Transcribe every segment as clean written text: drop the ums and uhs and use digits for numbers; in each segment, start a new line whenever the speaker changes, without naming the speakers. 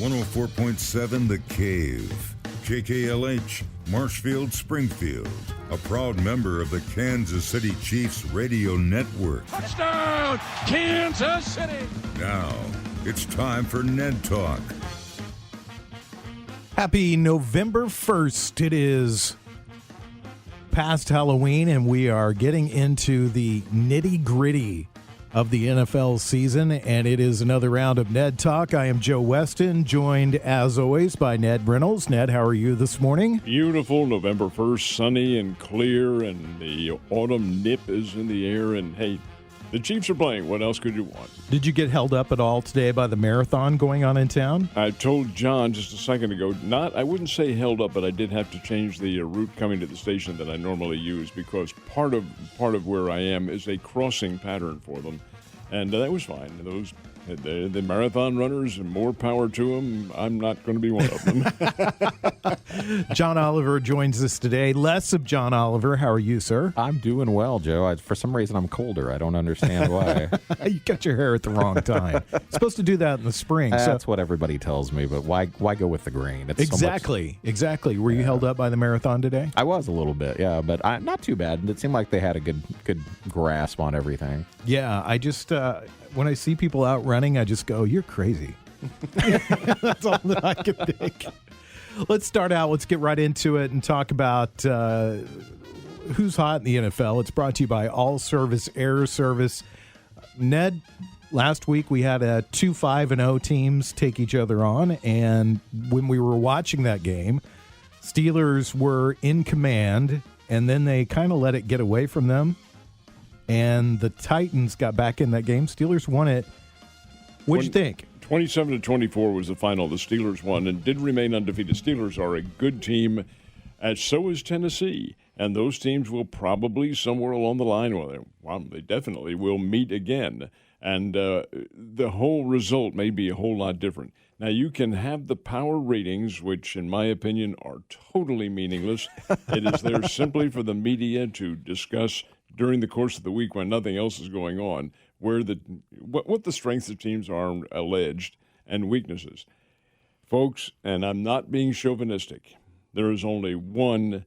104.7 The Cave, KKLH, Marshfield, Springfield, a proud member of the Kansas City Chiefs radio network.
Touchdown, Kansas City!
Now, it's time for Ned Talk.
Happy November 1st. It is past Halloween, and we are getting into the nitty-gritty of the NFL season, and it is another round of Ned Talk. I am Joe Westen, joined, as always, by Ned Reynolds. Ned, how are you this morning?
Beautiful, November 1st, sunny and clear, and the autumn nip is in the air, and hey, the Chiefs are playing. What else could you want?
Did you get held up at all today by the marathon going on in town?
I told John just a second ago, I wouldn't say held up, but I did have to change the route coming to the station that I normally use because part of where I am is a crossing pattern for them, and that was fine. The marathon runners, and more power to them. I'm not going to be one of them.
John Oliver joins us today. Less of John Oliver. How are you, sir?
I'm doing well, Joe. For some reason, I'm colder. I don't understand why.
You cut your hair at the wrong time. Supposed to do that in the spring.
That's what everybody tells me, but why go with the grain? It's
exactly. Were you held up by the marathon today?
I was a little bit, yeah, but not too bad. It seemed like they had a good grasp on everything.
Yeah, I just when I see people out running, I just go, "You're crazy." That's all that I can think. Let's start out. Let's get right into it and talk about who's hot in the NFL. It's brought to you by All Service Air Service. Ned, last week we had 2-5-0 teams take each other on, and when we were watching that game, Steelers were in command, and then they kind of let it get away from them, and the Titans got back in that game. Steelers won it. What'd you think?
27-24 was the final. The Steelers won and did remain undefeated. Steelers are a good team, and so is Tennessee. And those teams will probably somewhere along the line, they definitely will meet again. And the whole result may be a whole lot different. Now, you can have the power ratings, which, in my opinion, are totally meaningless. It is there simply for the media to discuss during the course of the week when nothing else is going on, where what the strengths of teams are alleged and weaknesses. Folks, and I'm not being chauvinistic, there is only one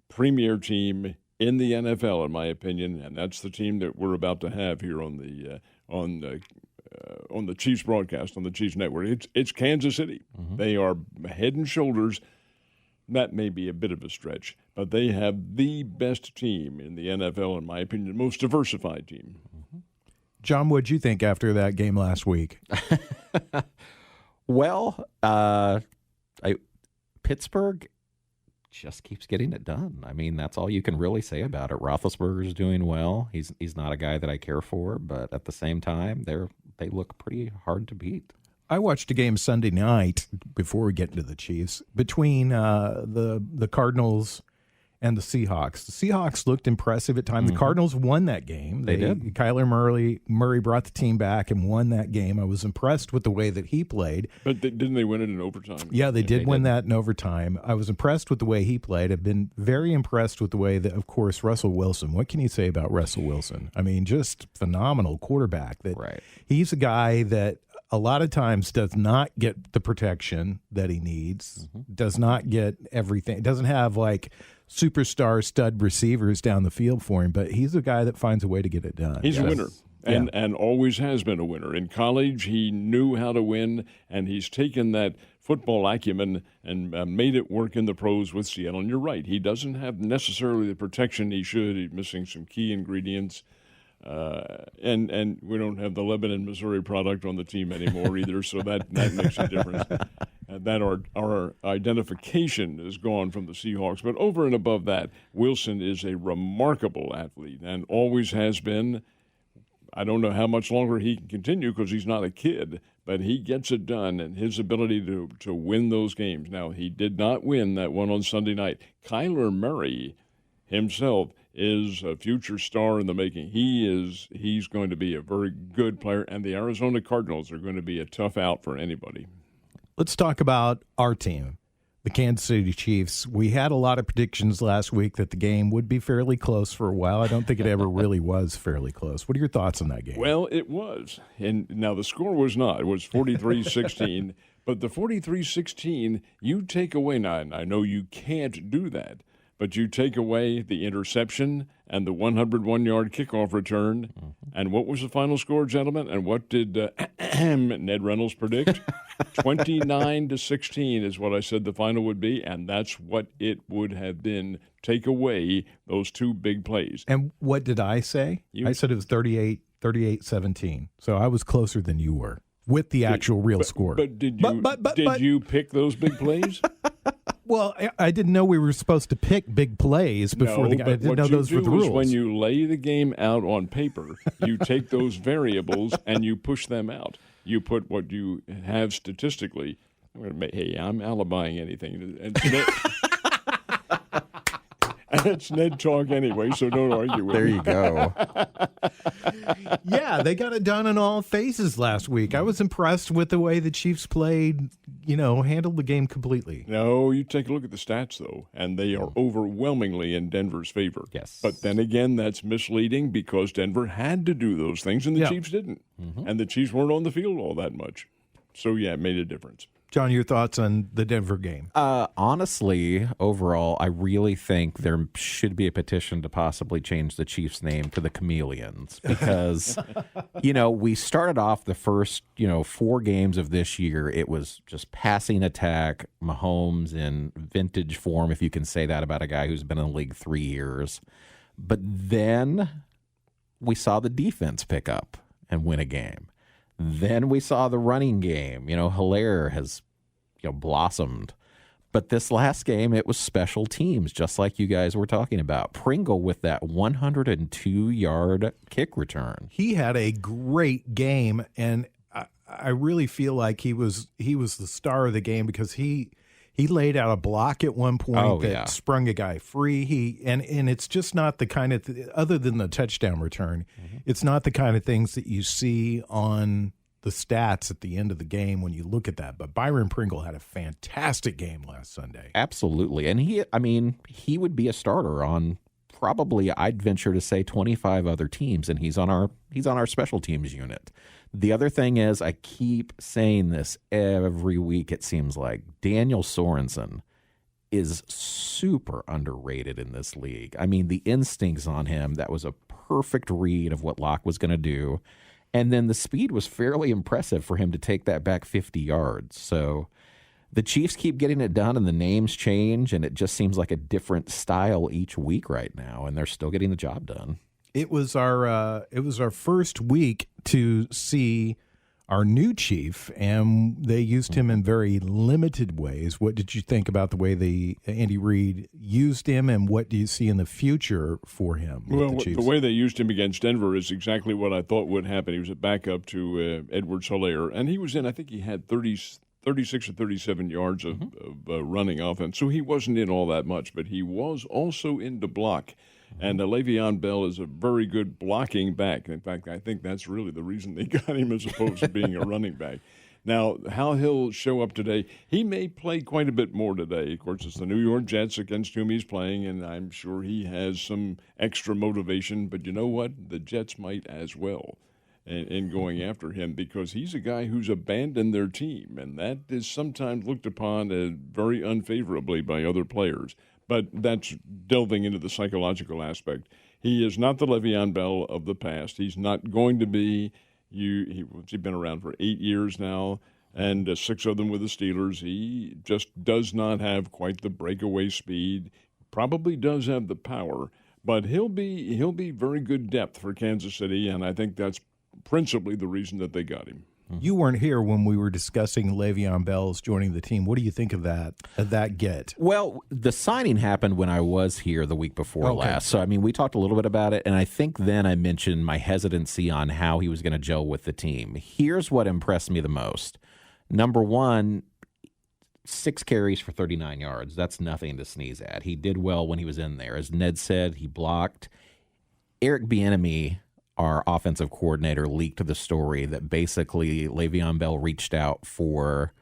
premier team in the NFL, in my opinion, and that's the team that we're about to have here on the Chiefs broadcast, on the Chiefs network. It's Kansas City. Mm-hmm. They are head and shoulders. That may be a bit of a stretch, but they have the best team in the NFL, in my opinion, the most diversified team.
Mm-hmm. John, what'd you think after that game last week?
Well, Pittsburgh just keeps getting it done. I mean, that's all you can really say about it. Roethlisberger's doing well. He's not a guy that I care for, but at the same time, they look pretty hard to beat.
I watched a game Sunday night before we get into the Chiefs between the Cardinals and the Seahawks. The Seahawks looked impressive at times. Mm-hmm. The Cardinals won that game.
They did.
Kyler Murray brought the team back and won that game. I was impressed with the way that he played.
But didn't they win it in overtime?
Yeah, they did win that in overtime. I was impressed with the way he played. I've been very impressed with the way that, of course, Russell Wilson. What can you say about Russell Wilson? I mean, just phenomenal quarterback.
Right.
He's a guy that a lot of times does not get the protection that he needs, mm-hmm. does not get everything, doesn't have like superstar stud receivers down the field for him, but he's a guy that finds a way to get it done.
He's a winner. And always has been a winner. In college, he knew how to win, and he's taken that football acumen and made it work in the pros with Seattle. And you're right, he doesn't have necessarily the protection he should. He's missing some key ingredients. And we don't have the Lebanon, Missouri product on the team anymore either, so that makes a difference. That our identification is gone from the Seahawks. But over and above that, Wilson is a remarkable athlete and always has been. I don't know how much longer he can continue because he's not a kid, but he gets it done, and his ability to win those games. Now, he did not win that one on Sunday night. Kyler Murray himself is a future star in the making. He's going to be a very good player, and the Arizona Cardinals are going to be a tough out for anybody.
Let's talk about our team, the Kansas City Chiefs. We had a lot of predictions last week that the game would be fairly close for a while. I don't think it ever really was fairly close. What are your thoughts on that game?
Well, it was. And now the score was not. It was 43-16. But the 43-16, you take away, now I know you can't do that, but you take away the interception and the 101-yard kickoff return. And what was the final score, gentlemen? And what did Ned Reynolds predict? 29-16 is what I said the final would be, and that's what it would have been. Take away those two big plays.
And what did I say? I said it was 38-17. So I was closer than you were with the actual real score.
But did you pick those big plays?
Well, I didn't know we were supposed to pick big plays before I didn't know those were the rules.
When you lay the game out on paper, you take those variables and you push them out. You put what you have statistically. Hey, I'm alibiing anything. And it's Ned Talk anyway, so don't argue with me.
There you go.
Yeah, they got it done in all phases last week. I was impressed with the way the Chiefs played, handled the game completely.
No, you take a look at the stats, though, and they are overwhelmingly in Denver's favor.
Yes.
But then again, that's misleading because Denver had to do those things, and the Chiefs didn't. And the Chiefs weren't on the field all that much. So, yeah, it made a difference.
John, your thoughts on the Denver game?
Honestly, overall, I really think there should be a petition to possibly change the Chiefs' name to the Chameleons because, we started off the first, 4 games of this year. It was just passing attack, Mahomes in vintage form, if you can say that about a guy who's been in the league 3 years. But then we saw the defense pick up and win a game. Then we saw the running game. Hilaire has, blossomed. But this last game, it was special teams, just like you guys were talking about. Pringle with that 102-yard kick return.
He had a great game, and I really feel like he was the star of the game because he laid out a block at one point that sprung a guy free. And it's just not the kind of other than the touchdown return, it's not the kind of things that you see on the stats at the end of the game when you look at that. But Byron Pringle had a fantastic game last Sunday.
Absolutely. And he would be a starter on probably, I'd venture to say, 25 other teams, and he's on our special teams unit. The other thing is, I keep saying this every week, it seems like, Daniel Sorensen is super underrated in this league. I mean, the instincts on him, that was a perfect read of what Locke was going to do. And then the speed was fairly impressive for him to take that back 50 yards. So the Chiefs keep getting it done, and the names change, and it just seems like a different style each week right now, and they're still getting the job done.
It was our first week to see our new chief, and they used him in very limited ways. What did you think about the way Andy Reid used him, and what do you see in the future for him?
Well, the way they used him against Denver is exactly what I thought would happen. He was a backup to Edwards-Helaire, and he was in, I think he had 36 or 37 yards of running offense. So he wasn't in all that much, but he was also in the block. And Le'Veon Bell is a very good blocking back. In fact, I think that's really the reason they got him as opposed to being a running back. Now, how he'll show up today, he may play quite a bit more today. Of course, it's the New York Jets against whom he's playing, and I'm sure he has some extra motivation. But you know what? The Jets might as well in going after him because he's a guy who's abandoned their team, and that is sometimes looked upon very unfavorably by other players. But that's delving into the psychological aspect. He is not the Le'Veon Bell of the past. He's not going to be. He's been around for 8 years now, and 6 of them with the Steelers. He just does not have quite the breakaway speed. Probably does have the power, but he'll be very good depth for Kansas City, and I think that's principally the reason that they got him.
You weren't here when we were discussing Le'Veon Bell's joining the team. What do you think of that get?
Well, the signing happened when I was here the week before last. So, we talked a little bit about it, and I think then I mentioned my hesitancy on how he was going to gel with the team. Here's what impressed me the most. Number one, 6 carries for 39 yards. That's nothing to sneeze at. He did well when he was in there. As Ned said, he blocked. Eric Bieniemy, our offensive coordinator, leaked the story that basically Le'Veon Bell reached out for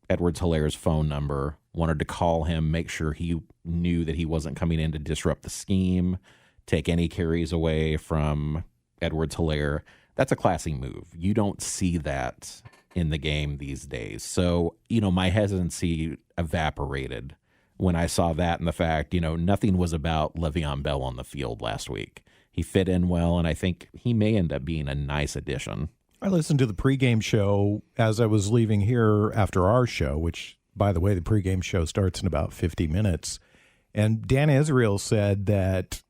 Edwards-Hilaire's phone number, wanted to call him, make sure he knew that he wasn't coming in to disrupt the scheme, take any carries away from Edwards-Helaire. That's a classy move. You don't see that in the game these days. So, my hesitancy evaporated when I saw that, and the fact, nothing was about Le'Veon Bell on the field last week. He fit in well, and I think he may end up being a nice addition.
I listened to the pregame show as I was leaving here after our show, which, by the way, the pregame show starts in about 50 minutes. And Dan Israel said that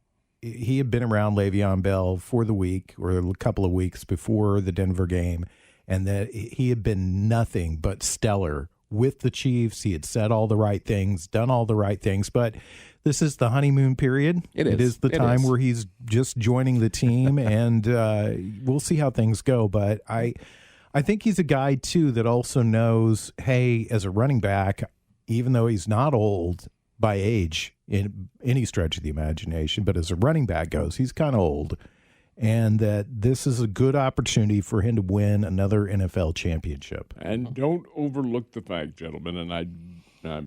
he had been around Le'Veon Bell for the week or a couple of weeks before the Denver game, and that he had been nothing but stellar with the Chiefs. He had said all the right things, done all the right things, but this is the honeymoon period. It is the time where he's just joining the team, and we'll see how things go. But I think he's a guy, too, that also knows, hey, as a running back, even though he's not old by age in any stretch of the imagination, but as a running back goes, he's kind of old, and that this is a good opportunity for him to win another NFL championship.
And don't overlook the fact, gentlemen, and I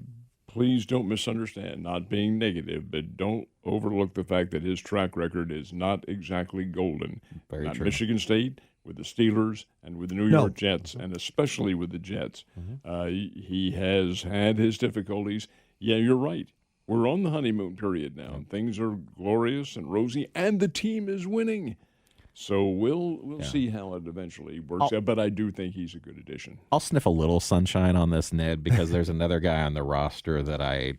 please don't misunderstand, not being negative, but don't overlook the fact that his track record is not exactly golden.
Very true.
Michigan State, with the Steelers, and with the New York Jets, and especially with the Jets. He has had his difficulties. Yeah, you're right. We're on the honeymoon period now, and things are glorious and rosy, and the team is winning. So we'll see how it eventually works out, but I do think he's a good addition.
I'll sniff a little sunshine on this, Ned, because there's another guy on the roster that I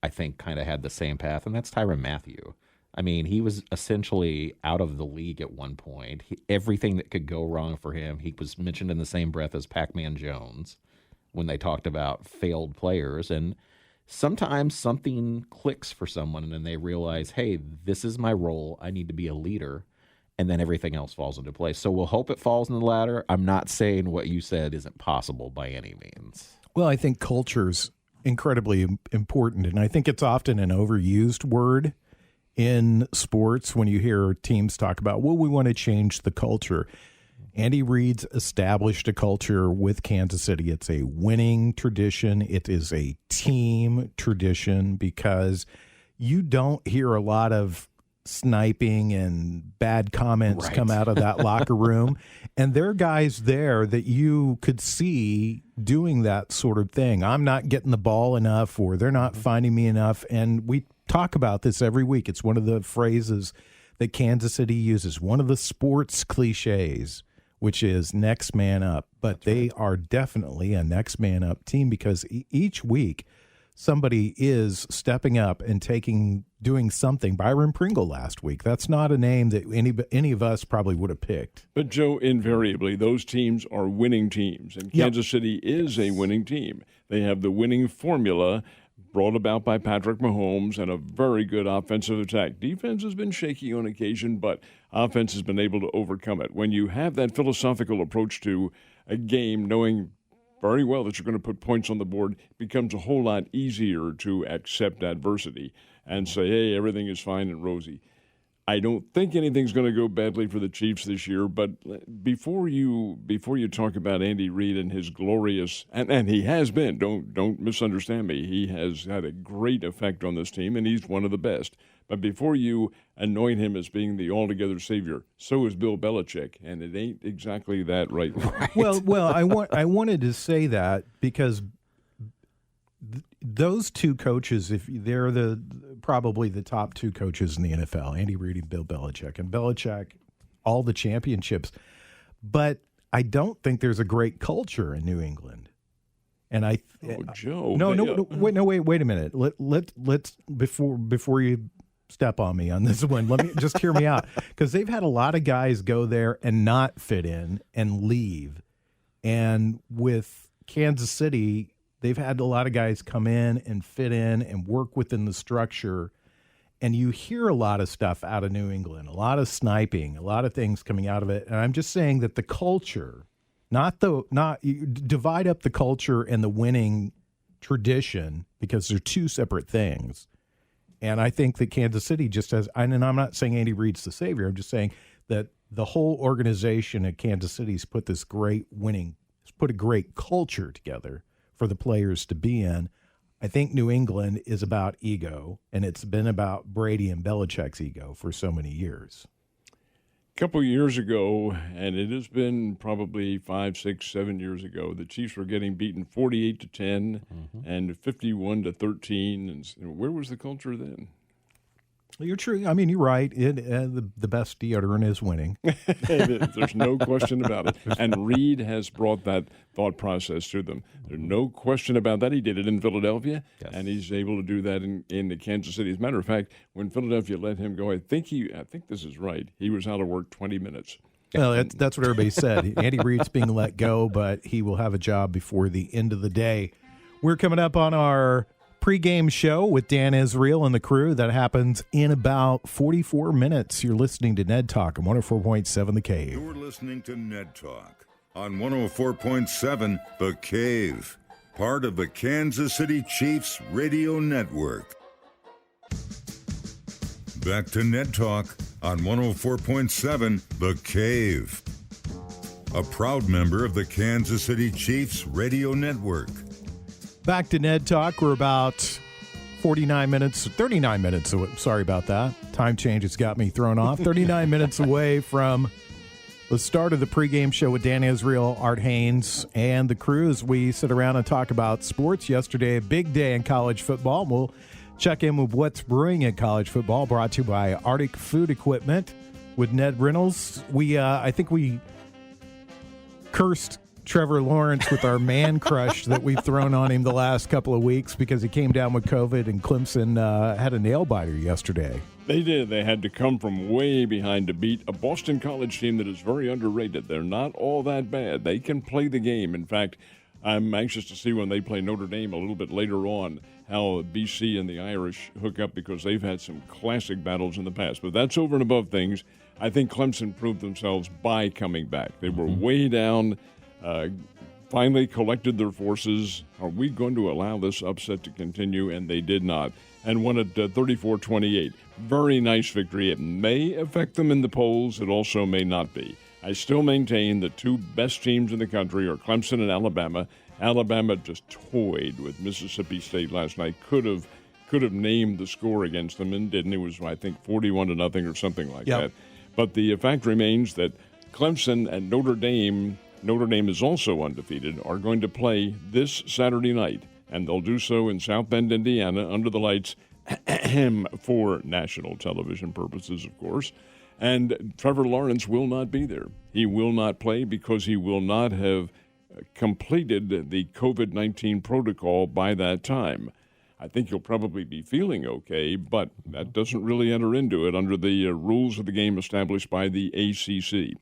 think kind of had the same path, and that's Tyrann Mathieu. I mean, he was essentially out of the league at one point. Everything that could go wrong for him, he was mentioned in the same breath as Pac-Man Jones when they talked about failed players. And sometimes something clicks for someone, and then they realize, hey, this is my role. I need to be a leader. And then everything else falls into place. So we'll hope it falls in the ladder. I'm not saying what you said isn't possible by any means.
Well, I think culture's incredibly important, and I think it's often an overused word in sports when you hear teams talk about, well, we want to change the culture. Andy Reid's established a culture with Kansas City. It's a winning tradition. It is a team tradition because you don't hear a lot of sniping and bad comments come out of that locker room. And there are guys there that you could see doing that sort of thing. I'm not getting the ball enough, or they're not finding me enough. And we talk about this every week. It's one of the phrases that Kansas City uses, one of the sports cliches, which is next man up. But they are definitely a next man up team because each week somebody is stepping up and doing something. Byron Pringle last week. That's not a name that any of us probably would have picked.
But, Joe, invariably, those teams are winning teams, and Kansas City is a winning team. They have the winning formula brought about by Patrick Mahomes and a very good offensive attack. Defense has been shaky on occasion, but offense has been able to overcome it. When you have that philosophical approach to a game, knowing very well that you're going to put points on the board, it becomes a whole lot easier to accept adversity and say, hey, everything is fine and rosy. I don't think anything's going to go badly for the Chiefs this year, but before you talk about Andy Reid and his glorious, and he has been, don't misunderstand me, he has had a great effect on this team, and he's one of the best. But before you anoint him as being the altogether savior, so is Bill Belichick, and it ain't exactly that right now.
Well, I wanted to say that because those two coaches, if they're probably the top two coaches in the NFL, Andy Reid and Bill Belichick. And Belichick, all the championships. But I don't think there's a great culture in New England. And
Joe.
Wait a minute. Let's before you step on me on this one, let me just hear me out, because they've had a lot of guys go there and not fit in and leave. And with Kansas City, they've had a lot of guys come in and fit in and work within the structure. And you hear a lot of stuff out of New England, a lot of sniping, a lot of things coming out of it. And I'm just saying that the culture, you divide up the culture and the winning tradition, because they're two separate things. And I think that Kansas City just has, and I'm not saying Andy Reid's the savior, I'm just saying that the whole organization at Kansas City's put a great culture together for the players to be in. I think New England is about ego, and it's been about Brady and Belichick's ego for so many years.
couple of years ago, and it has been probably 5, 6, 7 years ago, the Chiefs were getting beaten 48-10 and 51-13. And where was the culture then?
You're true. I mean, you're right. The best deodorant is winning.
It is. There's no question about it. And Reed has brought that thought process to them. There's no question about that. He did it in Philadelphia, and he's able to do that in Kansas City. As a matter of fact, when Philadelphia let him go, I think this is right, he was out of work 20 minutes.
Well, that's what everybody said. Andy Reid's being let go, but he will have a job before the end of the day. We're coming up on our pregame show with Dan Israel and the crew. That happens in about 44 minutes. You're listening to Ned Talk on 104.7 The Cave.
You're listening to Ned Talk on 104.7 The Cave, part of the Kansas City Chiefs radio network. Back to Ned Talk on 104.7 The Cave, a proud member of the Kansas City Chiefs radio network.
Back to Ned Talk. We're about 39 minutes, sorry about that. Time change has got me thrown off. 39 minutes away from the start of the pregame show with Dan Israel, Art Haynes, and the crew as we sit around and talk about sports. Yesterday, a big day in college football. We'll check in with what's brewing in college football, brought to you by Arctic Food Equipment with Ned Reynolds. I think we cursed Trevor Lawrence with our man crush that we've thrown on him the last couple of weeks because he came down with COVID, and Clemson had a nail biter yesterday.
They did. They had to come from way behind to beat a Boston College team that is very underrated. They're not all that bad. They can play the game. In fact, I'm anxious to see when they play Notre Dame a little bit later on how BC and the Irish hook up, because they've had some classic battles in the past. But that's over and above things. I think Clemson proved themselves by coming back. They were way down. Finally collected their forces. Are we going to allow this upset to continue? And they did not. And won at 34-28. Very nice victory. It may affect them in the polls. It also may not be. I still maintain the two best teams in the country are Clemson and Alabama. Alabama just toyed with Mississippi State last night. Could have named the score against them and didn't. It was, I think, 41-0 or something like that. But the fact remains that Clemson and Notre Dame is also undefeated, are going to play this Saturday night, and they'll do so in South Bend, Indiana, under the lights for national television purposes, of course. And Trevor Lawrence will not be there. He will not play because he will not have completed the COVID-19 protocol by that time. I think he'll probably be feeling okay, but that doesn't really enter into it under the rules of the game established by the ACC.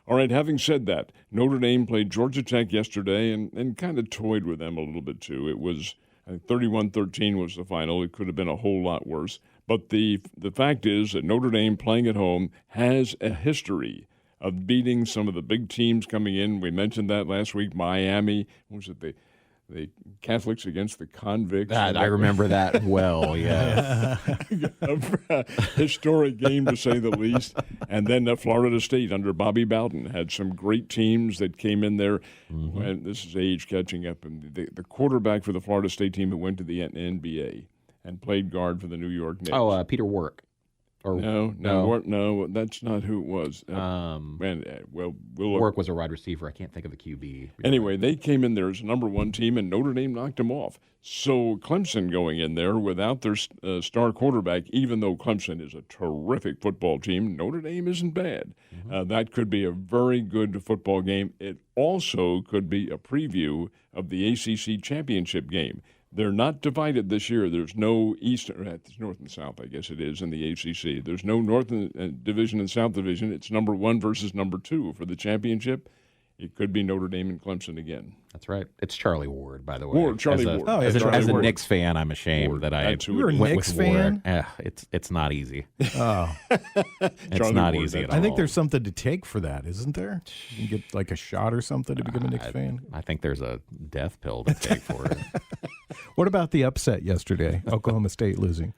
All right, having said that, Notre Dame played Georgia Tech yesterday and kind of toyed with them a little bit too. It was 31-13 was the final. It could have been a whole lot worse. But the fact is that Notre Dame playing at home has a history of beating some of the big teams coming in. We mentioned that last week. Miami, what was it, the Catholics against the convicts.
I remember that well, yeah.
A historic game, to say the least. And then Florida State under Bobby Bowden had some great teams that came in there. And this is age catching up. And the quarterback for the Florida State team who went to the NBA and played guard for the New York Knicks.
Oh, Peter Warwick.
No, that's not who it was.
Warwick was a wide receiver. I can't think of the QB.
Anyway, they came in there as a number one team, and Notre Dame knocked them off. So Clemson going in there without their star quarterback, even though Clemson is a terrific football team, Notre Dame isn't bad. That could be a very good football game. It also could be a preview of the ACC championship game. They're not divided this year. There's no there's North and South, I guess it is, in the ACC. There's no North Division and South Division. It's number one versus number two for the championship. It could be Notre Dame and Clemson again.
That's right. It's Charlie Ward, by the way.
Ward.
As a Knicks fan, I'm ashamed that I
You're a
went
Knicks
with
fan?
Ward. It's not easy.
Oh,
It's not easy at all.
I think there's something to take for that, isn't there? You can get like a shot or something to become a Knicks fan.
I think there's a death pill to take for it.
What about the upset yesterday? Oklahoma State losing.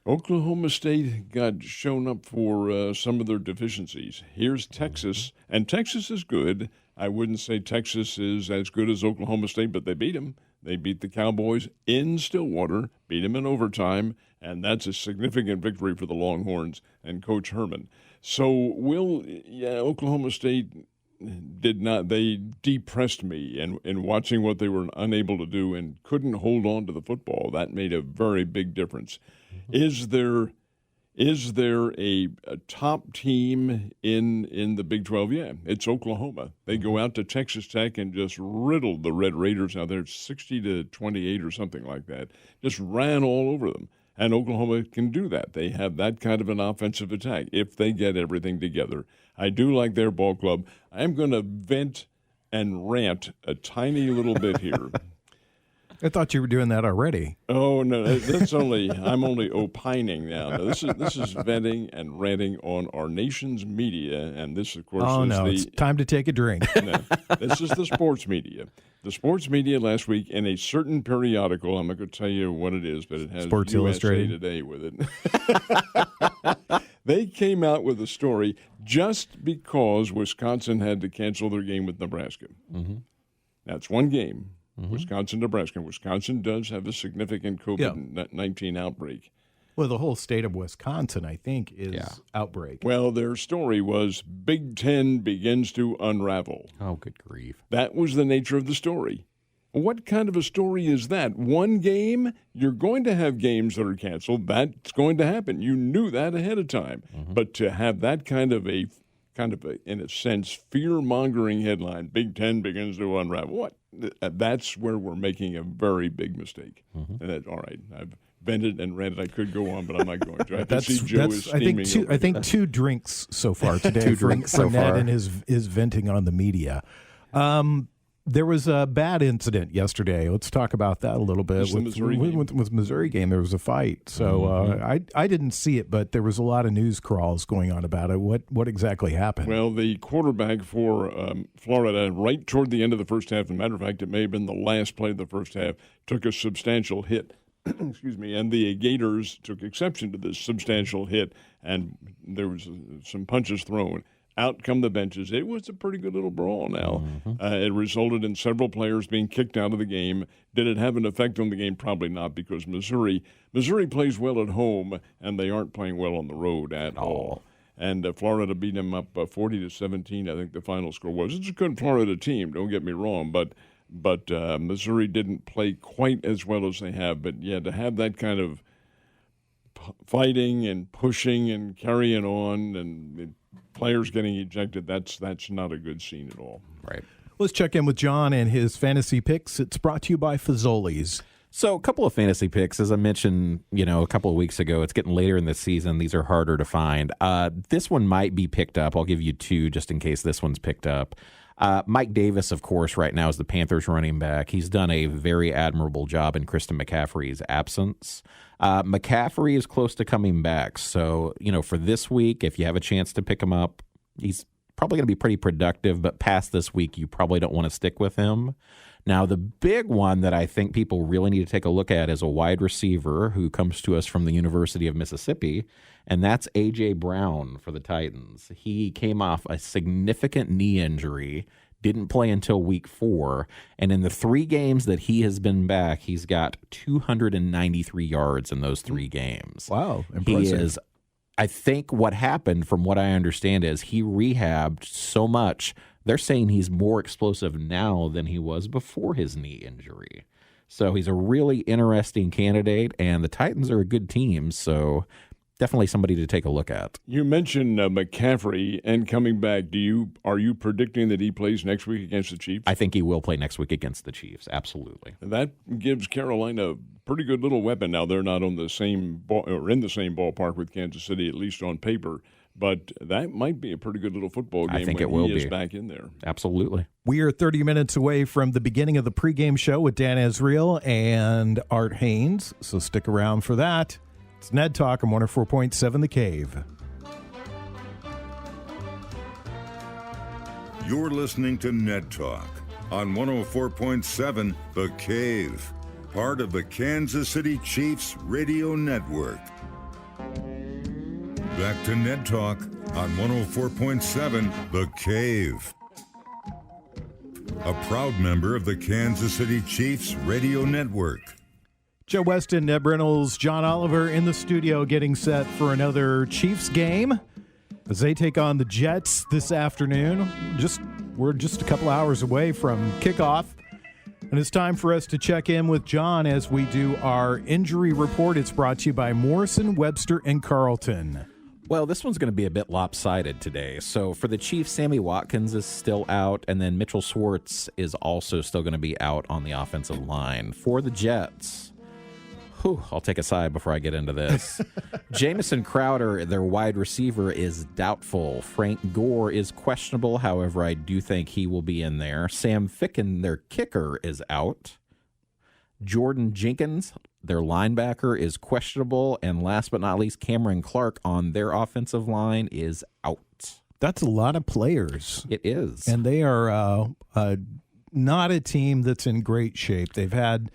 Oklahoma State got shown up for some of their deficiencies. Here's Texas, and Texas is good. I wouldn't say Texas is as good as Oklahoma State, but they beat them. They beat the Cowboys in Stillwater, beat them in overtime, and that's a significant victory for the Longhorns and Coach Herman. So, Oklahoma State did not. They depressed me in watching what they were unable to do and couldn't hold on to the football. That made a very big difference. Is there a top team in the Big 12? Yeah, it's Oklahoma. They go out to Texas Tech and just riddled the Red Raiders. Now they're 60-28 or something like that. Just ran all over them. And Oklahoma can do that. They have that kind of an offensive attack if they get everything together. I do like their ball club. I'm going to vent and rant a tiny little bit here.
I thought you were doing that already.
Oh no, I'm only opining now. This is venting and ranting on our nation's media, and this, of course,
it's time to take a drink.
No, this is the sports media. The sports media last week in a certain periodical. I'm not going to tell you what it is, but it has
Sports
USA
Illustrated
Today with it. They came out with a story just because Wisconsin had to cancel their game with Nebraska.
Mm-hmm.
That's one game. Wisconsin, Nebraska. Wisconsin does have a significant COVID-19 outbreak.
Well, the whole state of Wisconsin, I think, is outbreak.
Well, their story was Big Ten begins to unravel.
Oh, good grief.
That was the nature of the story. What kind of a story is that? One game? You're going to have games that are canceled. That's going to happen. You knew that ahead of time. Mm-hmm. But to have that kind of a, in a sense, fear-mongering headline, Big Ten begins to unravel. What? That's where we're making a very big mistake. Mm-hmm. And that's all right. I've vented and ranted. I could go on, but I'm not going to.
I think two drinks so far today for Ned and his venting on the media. There was a bad incident yesterday. Let's talk about that a little bit. With Missouri game, there was a fight. So I didn't see it, but there was a lot of news crawls going on about it. What exactly happened?
Well, the quarterback for Florida, right toward the end of the first half, as a matter of fact, it may have been the last play of the first half, took a substantial hit. Excuse me, and the Gators took exception to this substantial hit, and there was some punches thrown. Out come the benches. It was a pretty good little brawl now. Mm-hmm. It resulted in several players being kicked out of the game. Did it have an effect on the game? Probably not, because Missouri plays well at home, and they aren't playing well on the road at all. And Florida beat them up 40-17, I think the final score was. It's a good Florida team, don't get me wrong, but Missouri didn't play quite as well as they have. But, yeah, to have that kind of fighting and pushing and carrying on and players getting ejected, that's not a good scene at all.
Right.
Let's check in with John and his fantasy picks. It's brought to you by Fazoli's.
So a couple of fantasy picks. As I mentioned, a couple of weeks ago, it's getting later in the season. These are harder to find. This one might be picked up. I'll give you two just in case this one's picked up. Mike Davis, of course, right now is the Panthers running back. He's done a very admirable job in Christian McCaffrey's absence. McCaffrey is close to coming back. So, for this week, if you have a chance to pick him up, he's probably going to be pretty productive. But past this week, you probably don't want to stick with him. Now, the big one that I think people really need to take a look at is a wide receiver who comes to us from the University of Mississippi, and that's A.J. Brown for the Titans. He came off a significant knee injury, didn't play until week 4, and in the 3 games that he has been back, he's got 293 yards in those 3 games.
Wow, impressive.
I think what happened, from what I understand, is he rehabbed so much. They're saying he's more explosive now than he was before his knee injury. So he's a really interesting candidate, and the Titans are a good team, so definitely somebody to take a look at.
You mentioned McCaffrey and coming back. Are you predicting that he plays next week against the Chiefs?
I think he will play next week against the Chiefs, absolutely.
That gives Carolina a pretty good little weapon. Now, they're not on the same in the same ballpark with Kansas City, at least on paper. But that might be a pretty good little football game.
I think
when
it will
he
be.
Is back in there.
Absolutely.
We are 30 minutes away from the beginning of the pregame show with Dan Ezreal and Art Haynes, so stick around for that. It's Ned Talk on 104.7 The Cave.
You're listening to Ned Talk on 104.7 The Cave, part of the Kansas City Chiefs Radio Network. Back to Ned Talk on 104.7 The Cave. a proud member of the Kansas City Chiefs radio network.
Joe Westen, Ned Reynolds, John Oliver in the studio getting set for another Chiefs game as they take on the Jets this afternoon. We're just a couple hours away from kickoff, and it's time for us to check in with John as we do our injury report. It's brought to you by Morrison, Webster, and Carlton.
Well, this one's going to be a bit lopsided today. So for the Chiefs, Sammy Watkins is still out, and then Mitchell Schwartz is also still going to be out on the offensive line. For the Jets, I'll take a side before I get into this. Jamison Crowder, their wide receiver, is doubtful. Frank Gore is questionable. However, I do think he will be in there. Sam Ficken, their kicker, is out. Jordan Jenkins, their linebacker, is questionable. And last but not least, Cameron Clark on their offensive line is out.
That's a lot of players.
It is.
And they are not a team that's in great shape. They've had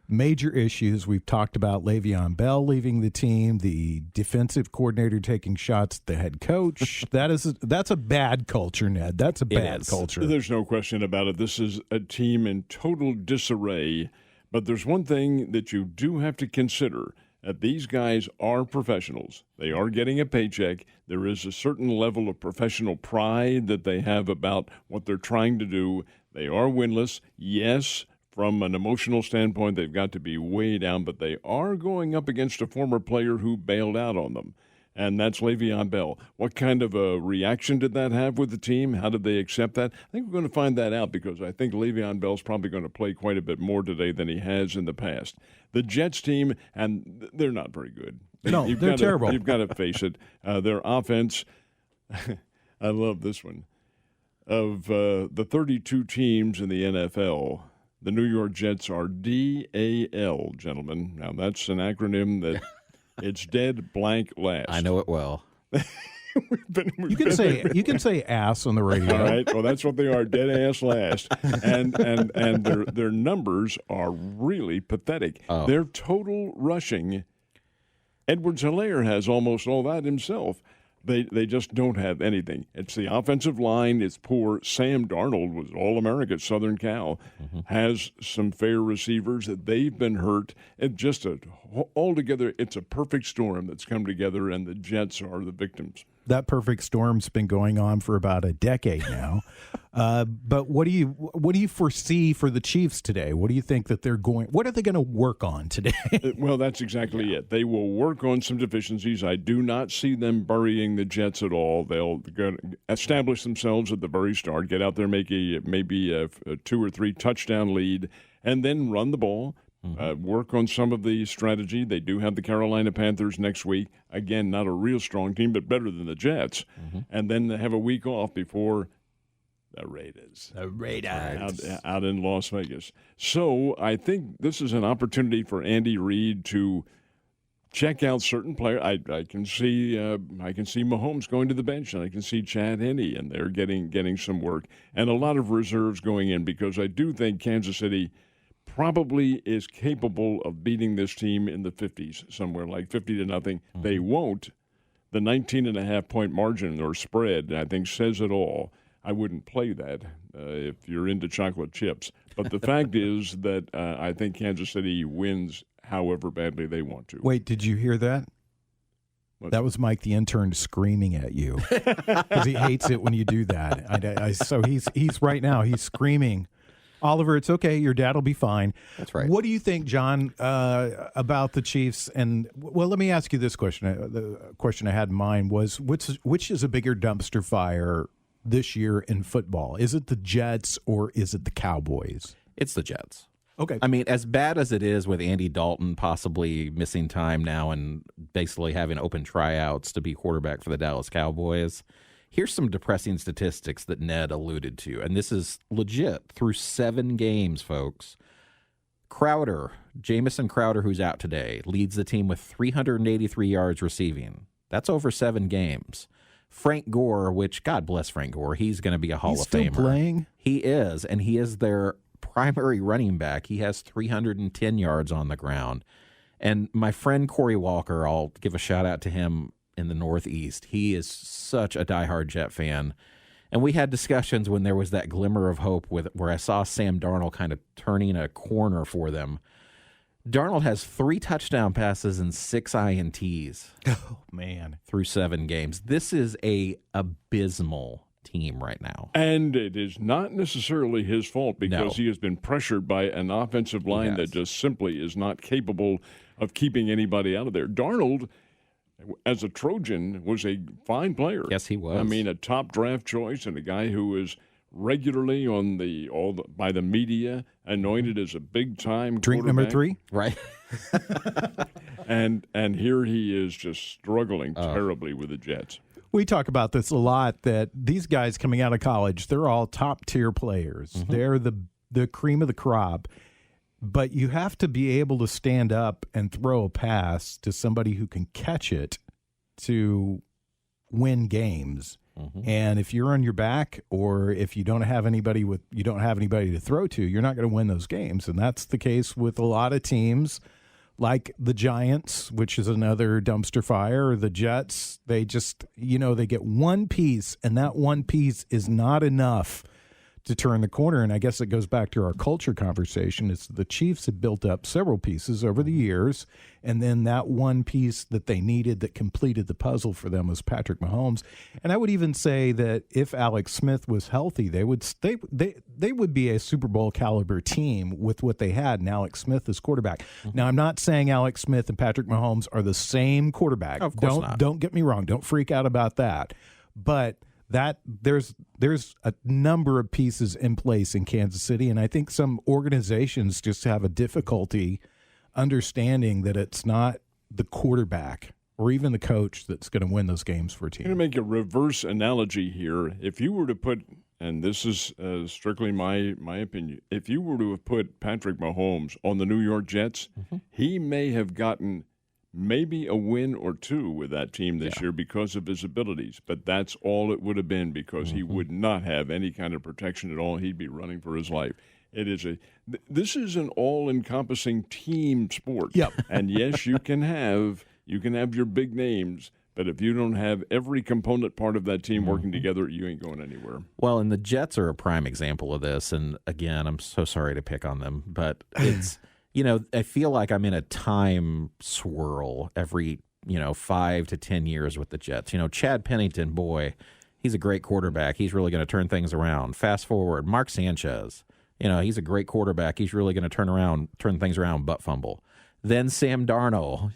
major issues. We've talked about Le'Veon Bell leaving the team, the defensive coordinator taking shots at the head coach. That's a bad culture, Ned. That's a bad culture.
There's no question about it. This is a team in total disarray. But there's one thing that you do have to consider, that these guys are professionals. They are getting a paycheck. There is a certain level of professional pride that they have about what they're trying to do. They are winless. Yes, from an emotional standpoint, they've got to be way down, but they are going up against a former player who bailed out on them, and that's Le'Veon Bell. What kind of a reaction did that have with the team? How did they accept that? I think we're going to find that out, because I think Le'Veon Bell's probably going to play quite a bit more today than he has in the past. The Jets team, and they're not very good.
No, they're terrible.
You've got to face it. Their offense, I love this one. Of the 32 teams in the NFL, the New York Jets are DAL, gentlemen. Now, that's an acronym that it's dead blank last.
I know it well.
You can say ass on the radio.
All right. Well, that's what they are, dead ass last. And their numbers are really pathetic.
Oh.
Their total rushing, Edwards-Helaire has almost all that himself. They just don't have anything. It's the offensive line. It's poor. Sam Darnold was All-America at Southern Cal. Has some fair receivers. They've been hurt. Altogether, it's a perfect storm that's come together, and the Jets are the victims.
That perfect storm's been going on for about a decade now. But what do you foresee for the Chiefs today? What do you think that what are they going to work on today?
Well, that's exactly it. They will work on some deficiencies. I do not see them burying the Jets at all. They'll establish themselves at the very start, get out there, make maybe a 2 or 3 touchdown lead, and then run the ball. Work on some of the strategy. They do have the Carolina Panthers next week. Again, not a real strong team, but better than the Jets. And then they have a week off before the Raiders. Out in Las Vegas. So I think this is an opportunity for Andy Reid to check out certain players. I can see Mahomes going to the bench, and I can see Chad Henne, and they're getting some work, and a lot of reserves going in, because I do think Kansas City probably is capable of beating this team in the 50s, somewhere like 50-0. They won't. The 19.5-point margin or spread, I think, says it all. I wouldn't play that if you're into chocolate chips. But the fact is that I think Kansas City wins however badly they want to.
Wait, did you hear that?
What?
That was Mike the intern screaming at you because he hates it when you do that. So he's right now, he's screaming, Oliver, it's okay. Your dad will be fine.
That's right.
What do you think, John, about the Chiefs? And, well, let me ask you this question. The question I had in mind was, which is a bigger dumpster fire this year in football? Is it the Jets or is it the Cowboys?
It's the Jets.
Okay.
I mean, as bad as it is with Andy Dalton possibly missing time now and basically having open tryouts to be quarterback for the Dallas Cowboys, here's some depressing statistics that Ned alluded to, and this is legit. Through 7 games, folks, Jamison Crowder, who's out today, leads the team with 383 yards receiving. That's over 7 games. Frank Gore, which, God bless Frank Gore, he's going to be a Hall of Famer.
He's still playing?
He is, and he is their primary running back. He has 310 yards on the ground. And my friend Corey Walker, I'll give a shout-out to him in the Northeast. He is such a diehard Jet fan. And we had discussions when there was that glimmer of hope where I saw Sam Darnold kind of turning a corner for them. Darnold has 3 touchdown passes and 6 INTs.
Oh, man.
Through 7 games. This is a abysmal team right now.
And it is not necessarily his fault because he has been pressured by an offensive line that just simply is not capable of keeping anybody out of there. Darnold, as a Trojan, was a fine player.
Yes, he was.
I mean, a top draft choice and a guy who is regularly on by the media anointed as a big time
drink number 3,
right?
and here he is just struggling terribly with the Jets.
We talk about this a lot, that these guys coming out of college, they're all top tier players. Mm-hmm. They're the cream of the crop. But you have to be able to stand up and throw a pass to somebody who can catch it to win games. Mm-hmm. And if you're on your back, or if you don't have anybody to throw to, you're not going to win those games. And that's the case with a lot of teams, like the Giants, which is another dumpster fire, or the Jets. They just, they get one piece, and that one piece is not enough to turn the corner. And I guess it goes back to our culture conversation. It's the Chiefs have built up several pieces over the years, and then that one piece that they needed that completed the puzzle for them was Patrick Mahomes. And I would even say that if Alex Smith was healthy, they would be a Super Bowl caliber team with what they had, and Alex Smith as quarterback. Mm-hmm. Now, I'm not saying Alex Smith and Patrick Mahomes are the same quarterback.
Of course not.
Don't get me wrong. Don't freak out about that. But there's a number of pieces in place in Kansas City, and I think some organizations just have a difficulty understanding that it's not the quarterback or even the coach that's going to win those games for a team.
I'm going to make a reverse analogy here. If you were to put, and this is strictly my opinion, if you were to have put Patrick Mahomes on the New York Jets, mm-hmm. he may have gotten maybe a win or 2 with that team this year because of his abilities, but that's all it would have been, because mm-hmm. he would not have any kind of protection at all. He'd be running for his life. This is an all-encompassing team sport.
Yep.
And yes, you can have your big names, but if you don't have every component part of that team working together, you ain't going anywhere.
Well, and the Jets are a prime example of this. And again, I'm so sorry to pick on them, but it's I feel like I'm in a time swirl every, 5 to 10 years with the Jets. Chad Pennington, boy, he's a great quarterback. He's really going to turn things around. Fast forward, Mark Sanchez, he's a great quarterback. He's really going to turn things around, butt fumble. Then Sam Darnold,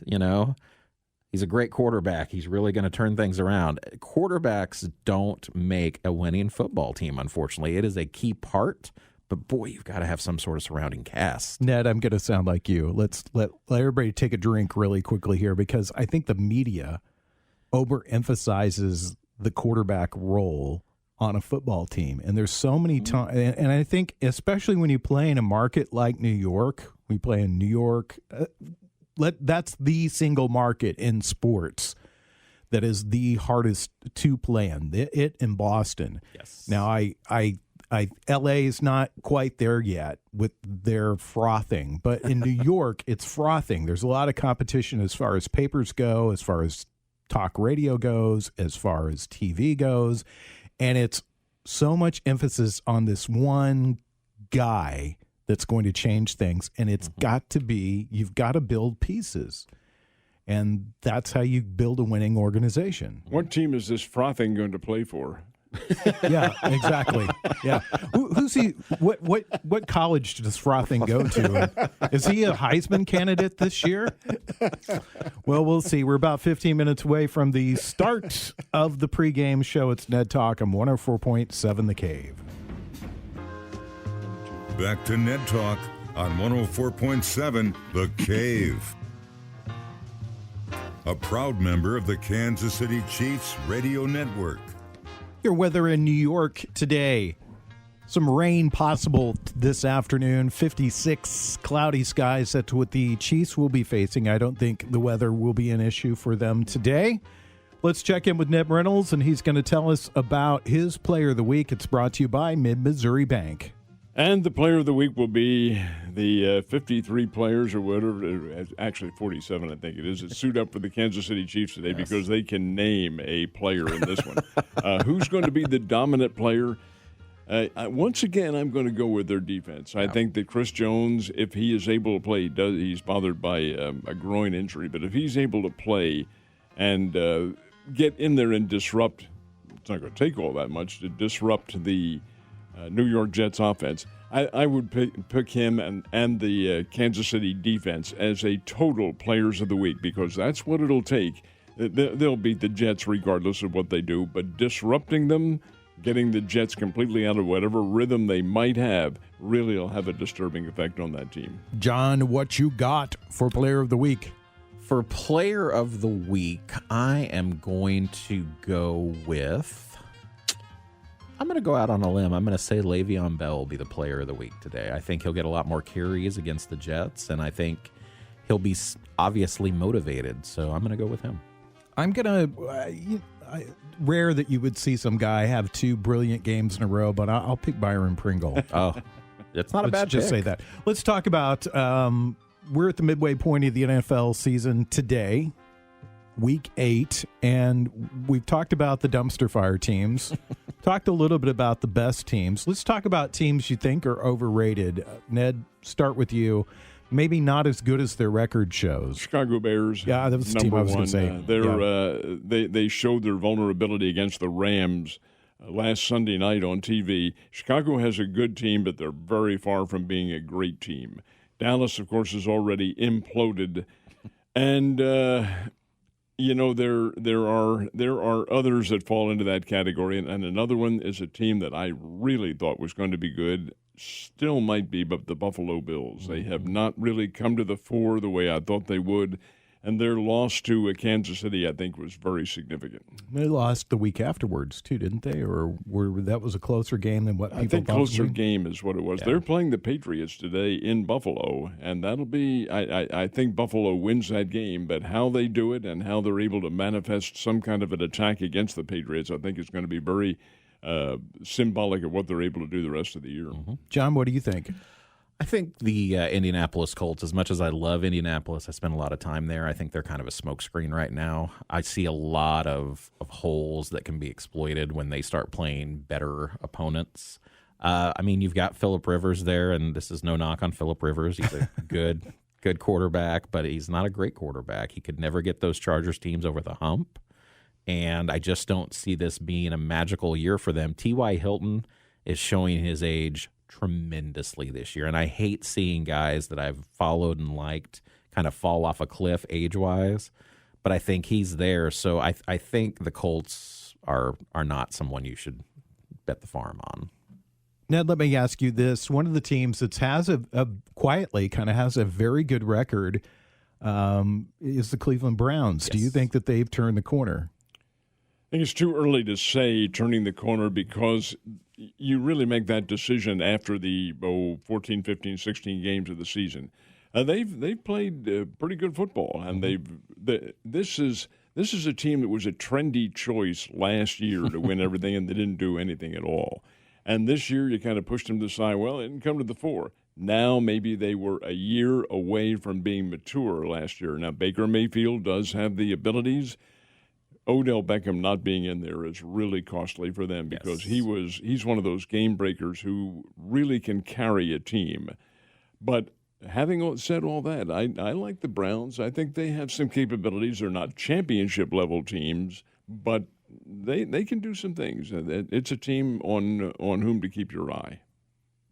he's a great quarterback. He's really going to turn things around. Quarterbacks don't make a winning football team, unfortunately. It is a key part. But, boy, you've got to have some sort of surrounding cast.
Ned, I'm going to sound like you. Let's let everybody take a drink really quickly here, because I think the media overemphasizes the quarterback role on a football team. And there's so many times, and I think especially when you play in a market like New York, we play in New York, that's the single market in sports that is the hardest to play in. It in Boston.
Yes.
Now, LA is not quite there yet with their frothing, but in New York, it's frothing. There's a lot of competition as far as papers go, as far as talk radio goes, as far as TV goes. And it's so much emphasis on this one guy that's going to change things. And it's got to be, you've got to build pieces. And that's how you build a winning organization.
What team is this frothing going to play for?
Yeah, exactly. Yeah, who's he? What college does Frothing go to? Is he a Heisman candidate this year? Well, we'll see. We're about 15 minutes away from the start of the pregame show. It's Ned Talk. I'm 104.7 The Cave.
Back to Ned Talk on 104.7 The Cave. A proud member of the Kansas City Chiefs radio network.
Your weather in New York today. Some rain possible this afternoon. 56 cloudy skies. That's what the Chiefs will be facing. I don't think the weather will be an issue for them today. Let's check in with Ned Reynolds, and he's going to tell us about his player of the week. It's brought to you by Mid-Missouri Bank.
And the player of the week will be the 53 players or whatever, actually 47, I think it is, that suit up for the Kansas City Chiefs today because they can name a player in this one. Who's going to be the dominant player? Once again, I'm going to go with their defense. I think that Chris Jones, if he is able to play, he's bothered by a groin injury, but if he's able to play and get in there and disrupt, it's not going to take all that much to disrupt the New York Jets offense. I would pick him and the Kansas City defense as a total players of the week because that's what it'll take. They'll beat the Jets regardless of what they do, but disrupting them, getting the Jets completely out of whatever rhythm they might have, really will have a disturbing effect on that team.
John, what you got for player of the week?
For player of the week, I am going to go with... I'm going to go out on a limb. I'm going to say Le'Veon Bell will be the player of the week today. I think he'll get a lot more carries against the Jets, and I think he'll be obviously motivated. So I'm going to go with him.
I'm going to rare that you would see some guy have two brilliant games in a row, but I'll pick Byron Pringle.
Oh, it's not a bad
Just
pick.
say that. Let's talk about we're at the midway point of the NFL season today. Week 8, and we've talked about the dumpster fire teams, talked a little bit about the best teams. Let's talk about teams you think are overrated. Ned, start with you. Maybe not as good as their record shows.
Chicago Bears.
Yeah, that was the team I was going to say.
They showed their vulnerability against the Rams last Sunday night on TV. Chicago has a good team, but they're very far from being a great team. Dallas, of course, is already imploded, and there are others that fall into that category, and another one is a team that I really thought was going to be good, still might be, but the Buffalo Bills. They have not really come to the fore the way I thought they would, and their loss to Kansas City, I think, was very significant.
They lost the week afterwards, too, didn't they? Or that was a closer game than what people
I think
thought?
Closer game is what it was.
Yeah.
They're playing the Patriots today in Buffalo, and that'll be, I think Buffalo wins that game, but how they do it and how they're able to manifest some kind of an attack against the Patriots, I think is going to be very symbolic of what they're able to do the rest of the year.
Mm-hmm. John, what do you think?
I think the Indianapolis Colts, as much as I love Indianapolis, I spend a lot of time there. I think they're kind of a smokescreen right now. I see a lot of holes that can be exploited when they start playing better opponents. You've got Phillip Rivers there, and this is no knock on Phillip Rivers. He's a good quarterback, but he's not a great quarterback. He could never get those Chargers teams over the hump, and I just don't see this being a magical year for them. T.Y. Hilton is showing his age tremendously this year, and I hate seeing guys that I've followed and liked kind of fall off a cliff age-wise, but I think he's there, so I think the Colts are not someone you should bet the farm on.
Ned, let me ask you this. One of the teams that has quietly kind of has a very good record is the Cleveland Browns. Yes. Do you think that they've turned the corner?
I think it's too early to say turning the corner because you really make that decision after the 14, 15, 16 games of the season. They've played pretty good football, and this is a team that was a trendy choice last year to win everything, and they didn't do anything at all. And this year you kind of pushed them to the side. Well, it didn't come to the fore. Now maybe they were a year away from being mature last year. Now Baker Mayfield does have the abilities. Odell Beckham not being in there is really costly for them because he's one of those game breakers who really can carry a team. But having said all that, I like the Browns. I think they have some capabilities. They're not championship-level teams, but they can do some things. It's a team on whom to keep your eye.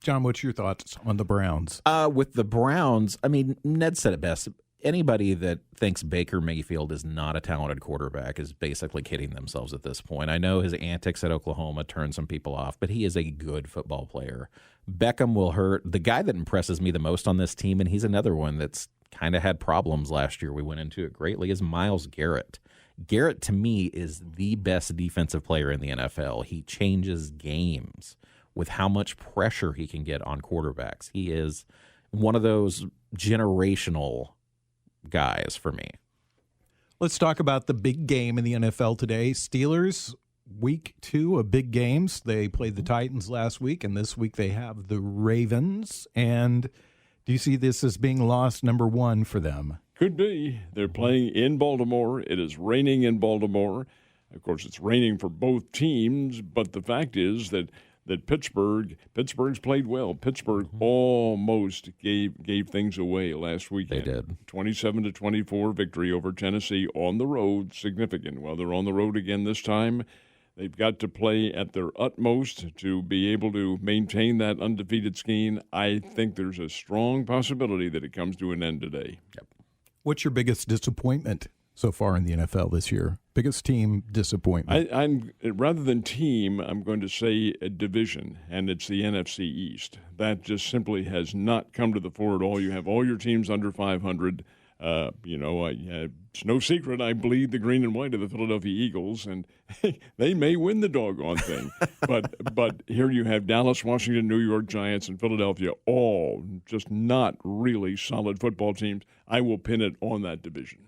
John, what's your thoughts on the Browns?
With the Browns, Ned said it best. Anybody that thinks Baker Mayfield is not a talented quarterback is basically kidding themselves at this point. I know his antics at Oklahoma turned some people off, but he is a good football player. Beckham will hurt. The guy that impresses me the most on this team, and he's another one that's kind of had problems last year, we went into it greatly, is Myles Garrett. Garrett, to me, is the best defensive player in the NFL. He changes games with how much pressure he can get on quarterbacks. He is one of those generational guys for me.
Let's talk about the big game in the NFL today. Steelers week 2 of big games. They played the Titans last week, and this week they have the Ravens. And do you see this as being loss number 1 for them?
Could be. They're playing in Baltimore. It is raining in Baltimore. Of course, it's raining for both teams, but the fact is that Pittsburgh's played well. Pittsburgh almost gave things away last weekend.
They did.
27-24 victory over Tennessee on the road, significant. Well, they're on the road again this time. They've got to play at their utmost to be able to maintain that undefeated scheme. I think there's a strong possibility that it comes to an end today.
Yep.
What's your biggest disappointment so far in the NFL this year? Biggest team disappointment?
I'm rather than team, I'm going to say a division, and it's the NFC East. That just simply has not come to the fore at all. You have all your teams under 500. It's no secret I bleed the green and white of the Philadelphia Eagles, and they may win the doggone thing. but here you have Dallas, Washington, New York Giants, and Philadelphia, all just not really solid football teams. I will pin it on that division.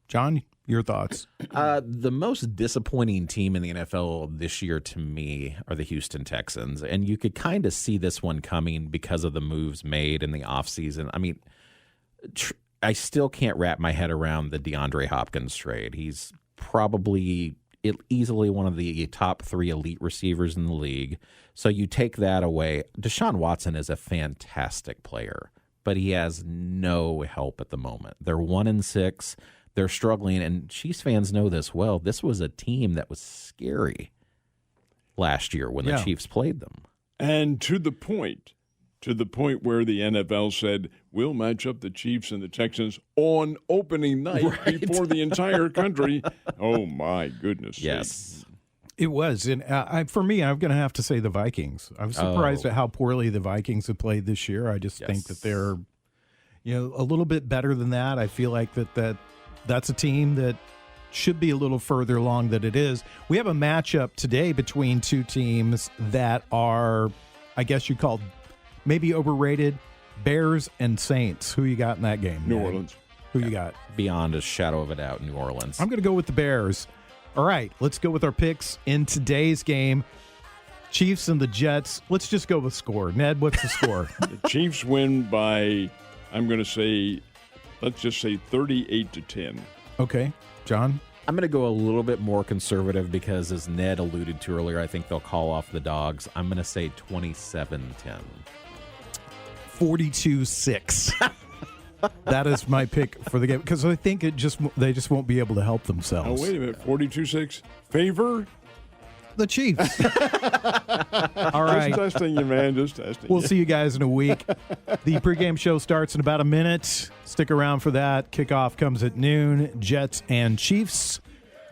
John, your thoughts?
The most disappointing team in the NFL this year to me are the Houston Texans. And you could kind of see this one coming because of the moves made in the offseason. I mean, I still can't wrap my head around the DeAndre Hopkins trade. He's probably easily one of the top 3 elite receivers in the league. So you take that away. Deshaun Watson is a fantastic player, but he has no help at the moment. They're 1-6. They're struggling, and Chiefs fans know this well. This was a team that was scary last year when the Chiefs played them.
And to the point where the NFL said, we'll match up the Chiefs and the Texans on opening night before the entire country. Oh, my goodness.
Yes.
Sakes.
It was. And for me, I'm going to have to say the Vikings. I was surprised at how poorly the Vikings have played this year. I just think that they're a little bit better than that. I feel like that's a team that should be a little further along than it is. We have a matchup today between 2 teams that are, I guess you call maybe overrated, Bears and Saints. Who you got in that game?
New Orleans.
Who you got?
Beyond a shadow of a doubt, New Orleans.
I'm going to go with the Bears. All right, let's go with our picks in today's game. Chiefs and the Jets. Let's just go with score. Ned, what's the score?
The Chiefs win by, I'm going to say, let's just say 38-10.
Okay. John?
I'm going to go a little bit more conservative because, as Ned alluded to earlier, I think they'll call off the dogs. I'm going to say 27-10.
42-6. That is my pick for the game because I think they just won't be able to help themselves.
Oh, wait a minute. 42-6. Favor?
The Chiefs. All right.
Just testing you, man. Just testing
We'll
you.
see you guys in a week. The pregame show starts in about a minute. Stick around for that. Kickoff comes at noon. Jets and Chiefs.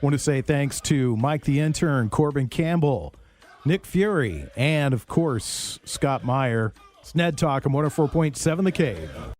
Want to say thanks to Mike the intern, Corbin Campbell, Nick Fury, and, of course, Scott Meyer. It's Ned Talk on 104.7 The Cave.